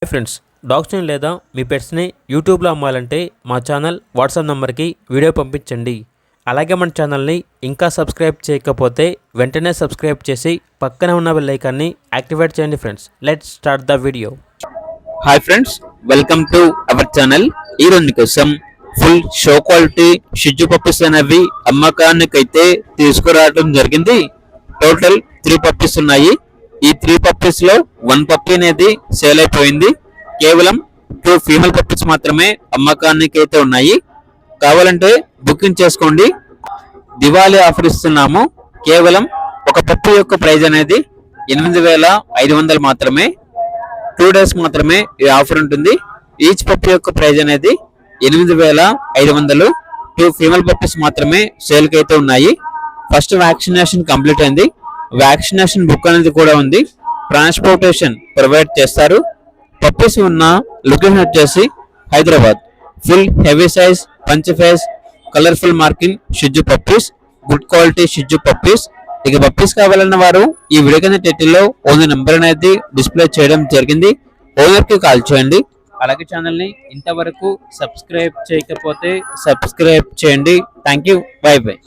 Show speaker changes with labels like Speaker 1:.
Speaker 1: Hi friends, డాగ్స్ని లేదా మీ పెట్స్ని యూట్యూబ్లో అమ్మాలంటే మా ఛానల్ వాట్సాప్ నెంబర్కి వీడియో పంపించండి. అలాగే మన ఛానల్ని ఇంకా సబ్స్క్రైబ్ చేయకపోతే వెంటనే సబ్స్క్రైబ్ చేసి పక్కనే ఉన్న బెల్ ఐకాన్ని యాక్టివేట్ చేయండి. Friends, let's start the video.
Speaker 2: Hi friends, welcome to our channel. ఈ రోజు కోసం ఫుల్ షో క్వాలిటీ షిజ్జు పప్పీస్ అనేవి అమ్మకానికైతే తీసుకురావడం జరిగింది. టోటల్ 3 పప్పీస్ ఉన్నాయి. ఈ 3 పప్పీస్ లో 1 పప్పీ అనేది సేల్ అయిపోయింది. కేవలం 2 ఫీమేల్ పప్పీస్ మాత్రమే అమ్మకానికి అయితే ఉన్నాయి. కావాలంటే బుకింగ్ చేసుకోండి. దివాళీ ఆఫర్ ఇస్తున్నాము. కేవలం ఒక పప్పీ యొక్క ప్రైస్ అనేది 8,500 మాత్రమే. 2 డేస్ మాత్రమే ఈ ఆఫర్ ఉంటుంది. ఈచ్ పప్పీ యొక్క ప్రైస్ అనేది 8,500. 2 ఫీమేల్ పప్పీస్ మాత్రమే సేల్ కి అయితే ఉన్నాయి. ఫస్ట్ వ్యాక్సినేషన్ కంప్లీట్ అయింది. వ్యాక్సినేషన్ బుక్ అనేది కూడా ఉంది. ట్రాన్స్పోర్టేషన్ ప్రొవైడ్ చేస్తారు. పప్పీస్ ఉన్న లొకేషన్ వచ్చేసి Hyderabad. Full heavy size punch face colourful marking షిజ్జు puppies, good quality షిజ్జు puppies. ఇక పప్పీస్ కావాలన్న వారు ఈ వీడియో కింద టైటిల్లో ఓనర్ నెంబర్ అనేది డిస్ప్లే చేయడం జరిగింది. ఓనర్ కి కాల్ చేయండి. అలాగే ఛానల్ ని ఇంతవరకు సబ్స్క్రైబ్ చేయకపోతే సబ్స్క్రైబ్ చేయండి. Thank you. By by.